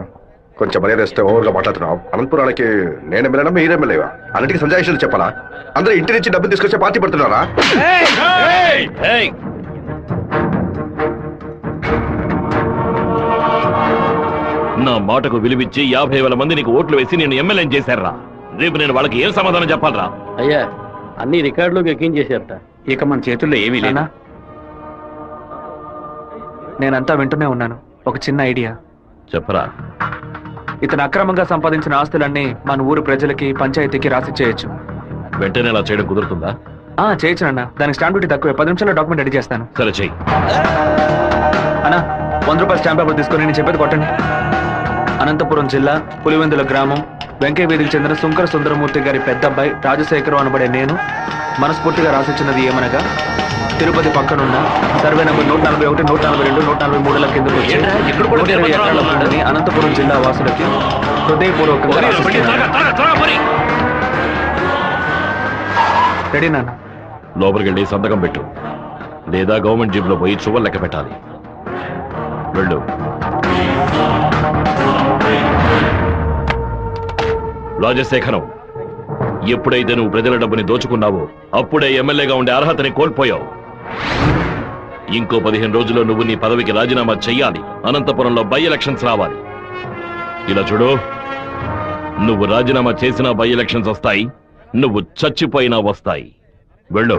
కొంచెం మర్యాద ఇస్తే ఓవర్గా మాట్లాడుతున్నావు. అనంతపురానికి నేను ఎమ్మెల్యేనా మీరే ఎమ్మెల్యేవా? అన్నిటికీ సంజాయిషులు చెప్పాలా? అందరూ ఇంటి నుంచి డబ్బులు తీసుకొచ్చే పార్టీ పడుతున్నారా? నా మాటకు విలువిచ్చి 50,000 మంది నీకు ఓట్లు వేసి నేను ఎమ్మెల్యే చేశారా? రేపు నేను వాళ్ళకి ఏం సమాధానం చెప్పాలరా? అయ్యా అన్ని రికార్డులోకి ఎక్కించేశారట. ఇక మన చేతుల్లో ఏమీ లేదు. నేనంతా వింటూనే ఉన్నాను. ఒక చిన్న ఐడియా చెప్పరా. ఇతను అక్రమంగా సంపాదించిన ఆస్తులన్నీ మన ఊరు ప్రజలకి, పంచాయతీకి రాసి చేయొచ్చు. వెంటనే అలా చేయడం కుదురుతుందా? చేయొచ్చు అన్న. దానికి స్టాంప్ డ్యూటీ తక్కువే. 10 నిమిషాల్లో డాక్యుమెంట్ రెడీ చేస్తాను. సరే చెయ్యి. అన్న 100 రూపాయలు స్టాంప్ పేపర్ తీసుకొని నేను చెప్పేది కొట్టండి. అనంతపురం జిల్లా పులివెందుల గ్రామం వెంకయ్య వీధికి చెందిన సుంకర సుందరమూర్తి గారి పెద్ద అబ్బాయి రాజశేఖరం అనబడే నేను మనస్ఫూర్తిగా రాసిచ్చినది ఏమనగా, తిరుపతి పక్కనున్న సర్వే నంబర్ 141, 142, 143ల కిందకు వచ్చి 120 ఎకరాల భూమిని అనంతపురం జిల్లా వాసులకి హృదయపూర్వకంగా రెడీ నాన్న. లోపలికి వెళ్ళి సంతకం పెట్టు, లేదా గవర్నమెంట్ జీబ్ లో పోయి చువ్వలు లెక్క పెట్టాలి. వెళ్ళు. రాజశేఖరం, ఎప్పుడైతే నువ్వు ప్రజల డబ్బుని దోచుకున్నావో అప్పుడే ఎమ్మెల్యేగా ఉండే అర్హతని కోల్పోయావు. ఇంకో 15 రోజుల్లో నువ్వు నీ పదవికి రాజీనామా చెయ్యాలి. అనంతపురంలో బై ఎలక్షన్స్ రావాలి. ఇలా చూడు, నువ్వు రాజీనామా చేసినా బై ఎలక్షన్స్ వస్తాయి, నువ్వు చచ్చిపోయినా వస్తాయి. వెళ్ళు.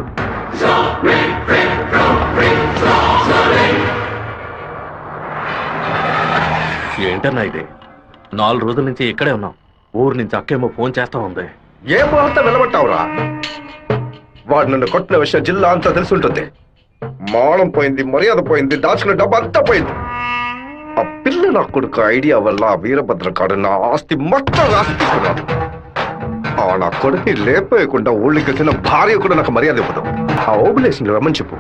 ఏంటన్నా ఇది? 4 రోజుల నుంచి ఇక్కడే ఉన్నాం. ఊరు నుంచి అక్కేమో ఫోన్ చేస్తా ఉంది. ఏ ముహూర్తం నిలబట్టావురా? వాడు నన్ను కొట్టిన విషయం జిల్లా అంతా తెలిసి ఉంటుంది. మానం పోయింది, మర్యాద పోయింది, దాచుకున్న డబ్బు అంతా పోయింది. ఆ పిల్ల నా కొడుకు ఐడియా వల్ల వీరభద్ర కాడు నా ఆస్తి మొత్తం రాసి తీసుకున్నాడు. ఆ నా కొడుకుని లేపేయకుండా ఊళ్ళకి వచ్చిన భార్య కూడా నాకు మర్యాద ఇవ్వదు. ఆ ఓబులేషన్ రమ్మని చెప్పు.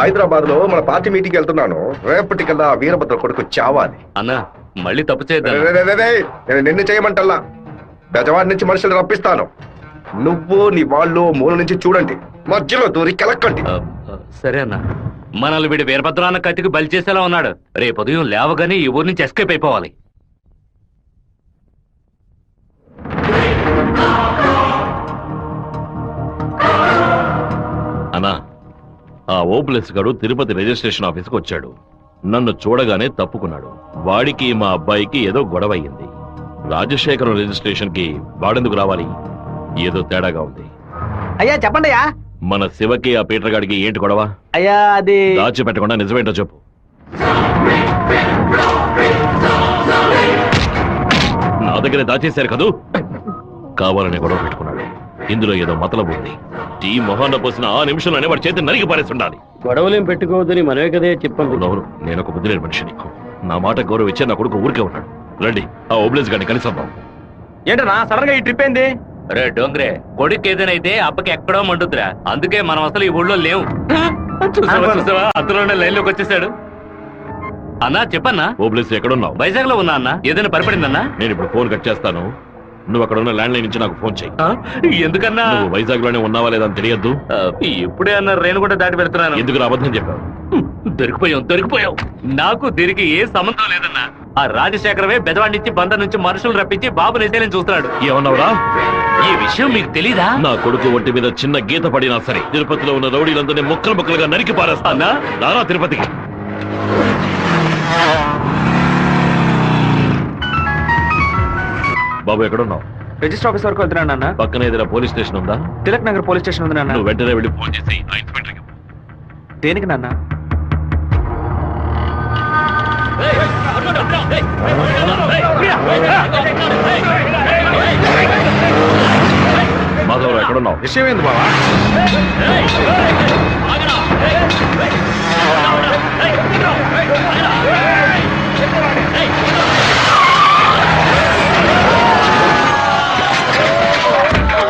హైదరాబాద్ లో మన పార్టీ మీటింగ్ వెళ్తున్నాను. రేపటికల్లా వీరభద్ర కొడుకు చావాలి. అన్నా మళ్ళీ తప్పు చేద్దాం. నేను నిన్ను చేయమంటల్లా, బెజవాడి నుంచి మనుషులు రప్పిస్తాను. నువ్వు నీ వాళ్ళు మూల నుంచి చూడండి, మధ్యలో దూరి కెలక్కండి. సరే అన్న. మనల్ని వీడి వీరభద్రాన్న కత్తికి బలి చేసేలా ఉన్నాడు. రేపు ఉదయం లేవగానే ఈ ఊరు నుంచి ఎస్కేప్ అయిపోవాలి. అన్నా, ఆ ఓప్లెస్ గాడు తిరుపతి రిజిస్ట్రేషన్ ఆఫీస్కి వచ్చాడు. నన్ను చూడగానే తప్పుకున్నాడు. వాడికి మా అబ్బాయికి ఏదో గొడవ అయ్యింది. రాజశేఖరం రిజిస్ట్రేషన్ కి వాడెందుకు రావాలి? ఏదో తేడాగా ఉంది. అయ్యా చెప్పండి అయ్యా. మన శివకి ఆ పీటర్ గాడికి ఏంటి గొడవ? అయ్యా అది దాచిపెట్టకుండా నిజమేంటో చెప్పు. నా దగ్గర దాచేశారు కదూ. కావాలనే గొడవ పెట్టుకున్నాడు. ఇందులో ఏదో మతలబు ఉంది. టీ మొహాన్న పోసిన ఆ నిమిషంలోనే వాడి చేతి నరికి పారేసి ఉండాలి. గొడవలేం పెట్టుకోవద్దని మనమే కదే చెప్పాను. నేను ఒక బుద్ధి లేని మనిషిని. నా మాట గౌరవం ఇచ్చే నా కొడుకు ఊరికే ఉన్నాడు. రండి, ఆ ఓబ్లేస్ గారిని కలిసొద్దాం. ఏంటన్నా సడన్ గా ఈ ట్రిప్ ఏంది? రే డోంగ్రే, కొడుకు ఏదైతే అప్పకి ఎక్కడో మండుతురా. అందుకే మనం అసలు ఈ ఊళ్ళో లేవు. చూసావా అందులోనే లైన్ లోకి వచ్చేసాడు. అన్నా చెప్పన్నా. ఓబ్లేస్ ఎక్కడున్నావు? వైజాగ్ లో ఉన్నా అన్న. ఏదైనా పరిపడిందన్నా? నేను ఇప్పుడు ఫోన్ కట్ చేస్తాను. నువ్వు అక్కడ ఉన్న ల్యాండ్ లైన్ నుంచి నాకు ఫోన్ చెయ్యి. ఎందుకన్నా? నువ్వు వైజాగ్ లోనే ఉన్నావా లేదా అని తెలియద్దు. ఇప్పుడే అన్న రేణు కూడా దాటి పెడుతున్నాను. ఎందుకు అబద్ధం చెప్పావు? దొరికిపోయావు. నాకు దీనికి ఏ సంబంధం లేదన్నా. ఆ రాజశేఖరమే బెదవాడి నుంచి బందర్ నుంచి మనుషులు రప్పించి బాబు నేసేలని చూస్తున్నాడు. ఏమన్నావురా? ఈ విషయం మీకు తెలీదా? నా కొడుకు ఒంటి మీద చిన్న గీత పడినా సరే తిరుపతిలో ఉన్న రౌడీలందరినీ ముక్కలు ముక్కలుగా నరికి పారేస్తానా? రారా తిరుపతికి. బాబు ఎక్కడున్నావు? రిజిస్టర్ ఆఫీస్ వరకు వెళ్తున్నాను నాన్న. పక్కన ఏదైనా పోలీస్ స్టేషన్ ఉందా? తిలక్ నగర్ పోలీస్ స్టేషన్ ఉంది నాన్న. నువ్వు వెంటనే వెళ్ళి ఫోన్ చేసి ఆ ఇన్స్పెక్టర్కి దేనికి నాన్న? మాధవరావు ఎక్కడున్నావు? విషయం ఏంది బావా?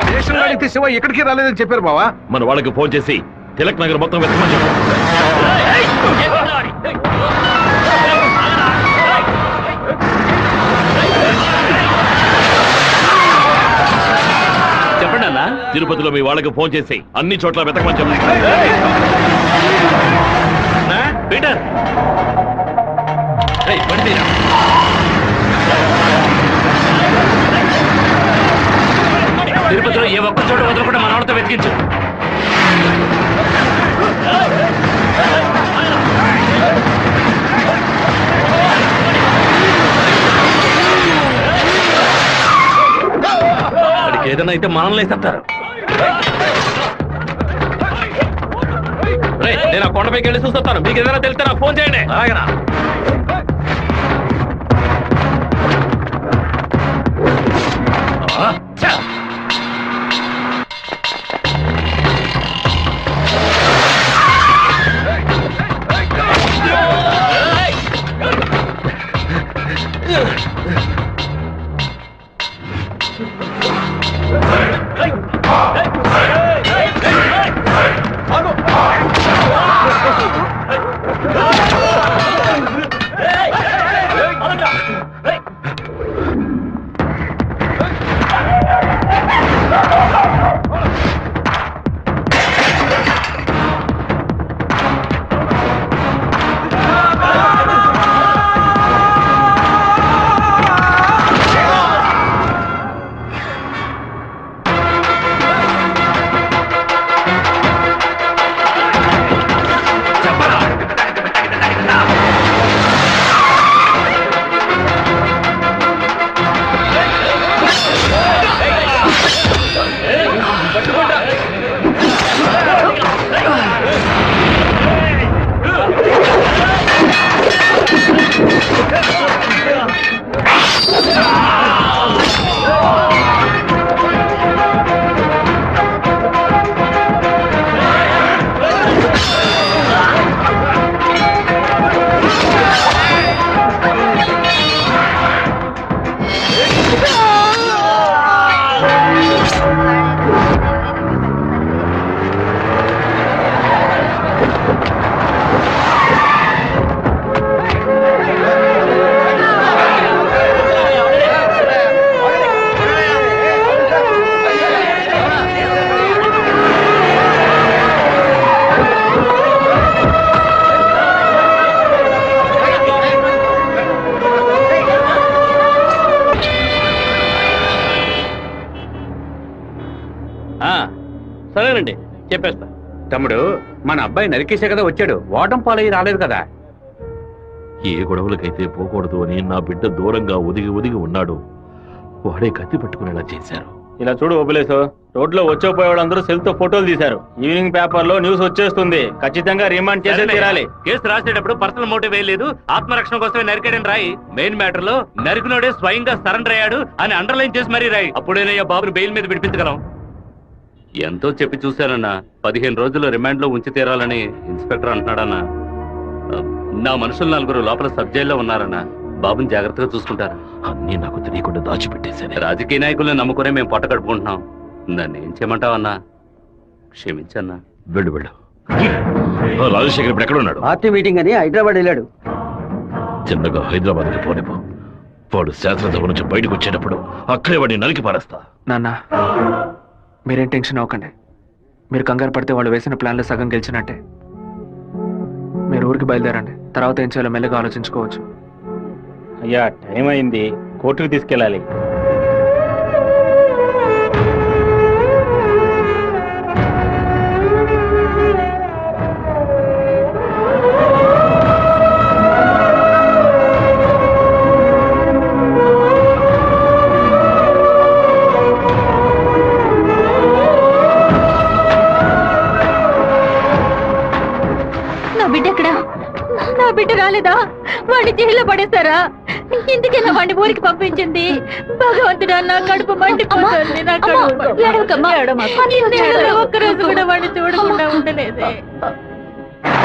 స్టేషన్ అడిగితే శివ ఎక్కడికి రాలేదని చెప్పారు బావా. మన వాళ్ళకి ఫోన్ చేసి తిలక్ నగర్ మొత్తం వెతకమని చెప్పు. చెప్పండి అన్న. తిరుపతిలో మీ వాళ్ళకి ఫోన్ చేసి అన్ని చోట్ల వెతకమని చెప్పు. పీటర్, తిరుపతిలో ఏ ఒక్క చోట వదలకుండా మన వాళ్ళతో వెతికించు. వాడికి ఏదైనా అయితే మనల్ని వేసేస్తారు. నేను ఆ కొండపైకి వెళ్ళి చూస్తాను. మీకు ఏదైనా తెలిస్తే నాకు ఫోన్ చేయండి. అలాగనా? సరేనండి, చెప్పేస్తా. తమ్ముడు, మన అబ్బాయి నరికేసే కదా వచ్చాడు, ఓటం పాలయ్యి రాలేదు కదా. ఏ గొడవలకైతే పోకూడదు అని నా బిడ్డ దూరంగా ఒదిగి ఒదిగి ఉన్నాడు. వాడే కత్తి పట్టుకునేలా చేశారు. ఇలా చూడు ఓపిలేసు, రోడ్లో వచ్చేపోయేవాడు అందరూ సెల్ తో ఫోటోలు తీశారు. ఈవినింగ్ పేపర్ లో న్యూస్ వచ్చేస్తుంది. ఖచ్చితంగా రిమాండ్ చేసే తీరాలి. కేసు రాసేటప్పుడు పర్సనల్ మోటివ్ వేయలేదు, ఆత్మరక్షణ కోసమే నరికాడని రాయి. మెయిన్ మ్యాటర్ లో నరికినోడే స్వయంగా సరెండర్ అయ్యాడు అని అండర్లైన్ చేసి మరీ రాయి. అప్పుడేనయ్యా బాబుని బెయిల్ మీద విడిపించగలం. ఎంతో చెప్పి చూశానన్నా, 15 రోజులు రిమాండ్ లో ఉంచి తీరాలని ఇన్స్పెక్టర్ అంటున్నాడన్నా. నా మనుషులు 4 లోపల సబ్ జైల్లో ఉన్నారన్నా. బాబుని జాగ్రత్తగా చూసుకుంటారు. అన్నీ నాకు తెలియకుండా దాచిపెట్టేశాను. రాజకీయ నాయకులను నమ్ముకునే మేము పొట్ట కడుపుకుంటున్నాం. నన్ను ఏం చేయమంటావన్నా? క్షమించన్నా. వెళ్ళు వెళ్ళు. రాజశేఖర్ ఇప్పుడు ఎక్కడ ఉన్నాడు? పార్టీ మీటింగ్ అని హైదరాబాద్ వెళ్ళాడు. చిన్నగా హైదరాబాద్కి పోనిపో. వాడు శాసనసభ నుంచి బయటకు వచ్చేటప్పుడు అక్కడే వాడిని నరికి పారేస్తా. నాన్న, మీరేం టెన్షన్ అవ్వకండి. మీరు కంగారు పడితే వాళ్ళు వేసిన ప్లాన్లో సగం గెలిచినట్టే. మీరు ఊరికి బయలుదేరండి. తర్వాత ఏం చేయాలో మెల్లగా ఆలోచించుకోవచ్చు. అయ్యా, టైం అయింది, కోర్టుకు తీసుకెళ్ళాలి. బిడ్డ ఎక్కడా? నా బిడ్డ రాలేదా? వాడిని జైల్లో పడేస్తారా? ఇందుకేనా వాడిని ఊరికి పంపించింది? భగవంతుడా, నా కడుపు మండిపోతుంది. నా కడుపు ఒక్కరోజు కూడా వాడిని చూడకుండా ఉండలేదే.